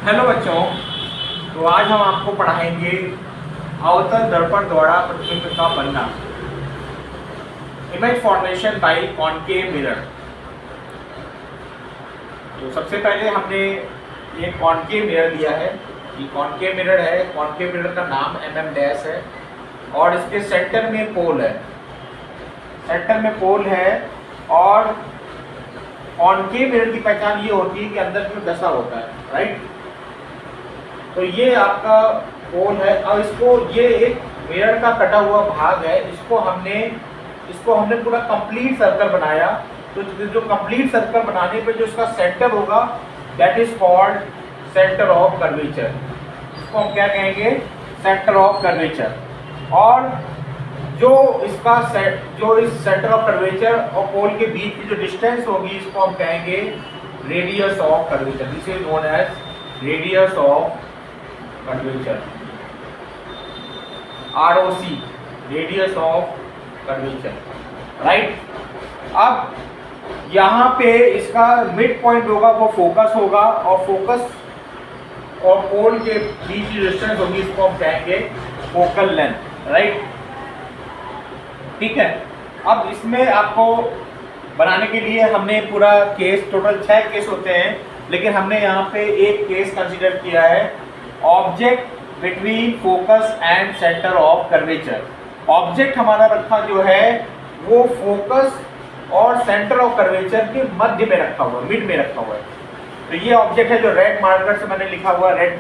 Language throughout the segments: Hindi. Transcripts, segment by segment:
हेलो बच्चों, तो आज हम आपको पढ़ाएंगे अवतल दर्पण द्वारा प्रतिबिंब का बनना, image formation by concave mirror. तो सबसे पहले हमने ये कॉनकेव मिरर लिया है। ये कॉनकेव मिरर है। कॉनकेव मिरर का नाम MM- है और इसके सेंटर में पोल है। सेंटर में पोल है और कॉनकेव मिरर की पहचान ये होती है कि अंदर में दशा होता है, राइट। तो ये आपका पोल है। अब इसको, ये एक मिरर का कटा हुआ भाग है, इसको हमने पूरा कंप्लीट सर्कल बनाया। तो जो कंप्लीट सर्कल बनाने पे जो इसका सेंटर होगा, that is called centre of curvature. इसको हम क्या कहेंगे? Centre of curvature. और जो इस सेंटर ऑफ कर्वेचर और पोल के बीच की जो डिस्टेंस होगी, इसको हम कहेंगे radius of curvature. This is known as radius of curvature, ROC, radius of curvature, right. अब यहाँ पे इसका मिड पॉइंट होगा, वो फोकस होगा, और फोकस और पोल के बीच की डिस्टेंस होगी, इसको हम कहेंगे फोकल लेंथ, राइट। ठीक है। अब इसमें आपको बनाने के लिए हमने पूरा केस, टोटल 6 केस होते हैं, लेकिन हमने यहाँ पे एक केस कंसीडर किया है, object between focus and centre of curvature. Object हमारा रखा जो है वो फोकस और सेंटर ऑफ कर्वेचर के मध्य में रखा हुआ है, मिड में रखा हुआ है। तो ये ऑब्जेक्ट है जो रेड मार्कर से मैंने लिखा हुआ रेड,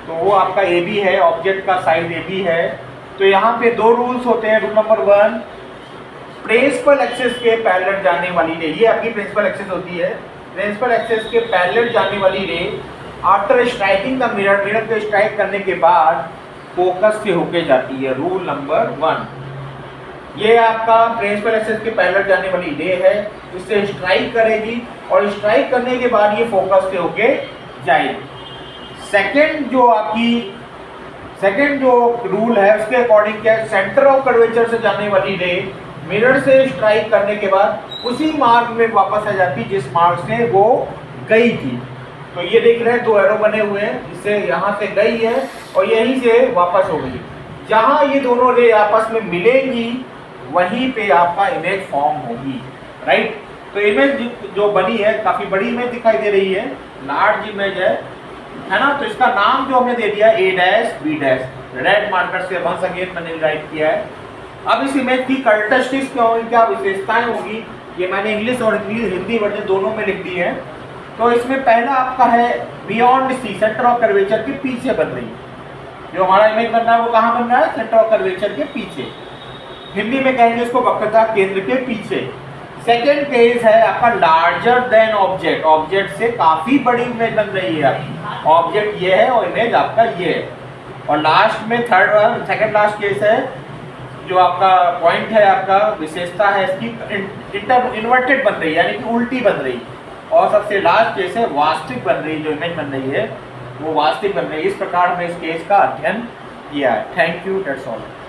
तो वो आपका AB है, ऑब्जेक्ट का साइज AB है। तो यहाँ पे 2 रूल्स होते हैं। रूल नंबर 1, प्रिंसिपल एक्सिस के पैरेलल जाने वाली रे, ये आपकी प्रिंसिपल एक्सिस होती है। प्रिंसिपल एक्सिस के पैरेलल जाने वाली रे after striking the mirror, mirror को स्ट्राइक करने के बाद फोकस से होके जाती है। रूल नंबर 1, ये आपका प्रिंसिपल एक्सिस के पैरेलल जाने वाली रे है, इससे स्ट्राइक करेगी और स्ट्राइक करने के बाद ये फोकस से होके जाएगी। सेकंड जो रूल है उसके अकॉर्डिंग क्या है, सेंटर ऑफ कर्वेचर से जाने वाली रे मिरर से स्ट्राइक करने के बाद उसी मार्ग में वापस आ जाती जिस मार्ग से वो गई थी। तो ये देख रहे हैं 2 एरो बने हुए हैं, इससे यहाँ से गई है और यहीं से वापस हो गई। जहाँ ये दोनों रे आपस में मिलेंगी वहीं पे आपका इमेज फॉर्म होगी, राइट। तो इमेज जो बनी है, काफी बड़ी इमेज दिखाई दे रही है, लार्ज इमेज है ना। तो इसका नाम जो हमने दे दिया A', B', रेड मार्कर से वंस अगेन मैंने राइट किया है। अब इस इमेज की कैरेक्टरिस्टिक्स क्या विशेषताएं होगी, ये मैंने इंग्लिश और हिंदी वर्जन दोनों में लिख दी है। तो इसमें पहला आपका है beyond C, centre of curvature के पीछे बन रही है। जो हमारा इमेज बन रहा है वो कहाँ बन रहा है? सेंटर ऑफ कर्वेचर के पीछे। हिंदी में कहेंगे इसको वक्रता केंद्र के पीछे। सेकेंड केस है आपका लार्जर देन ऑब्जेक्ट, ऑब्जेक्ट से काफी बड़ी इमेज बन रही है आपकी। ऑब्जेक्ट ये है और इमेज आपका ये है। और लास्ट में सेकेंड लास्ट केस है, जो आपका पॉइंट है, आपका विशेषता है इसकी, इन्वर्टेड बन रही है, यानी कि उल्टी बन रही। और सबसे लास्ट केस है वास्तविक बन रही, जो इमेज बन रही है वो वास्तविक बन रही है। इस प्रकार हमने इस केस का अध्ययन किया है। Thank you, that's all.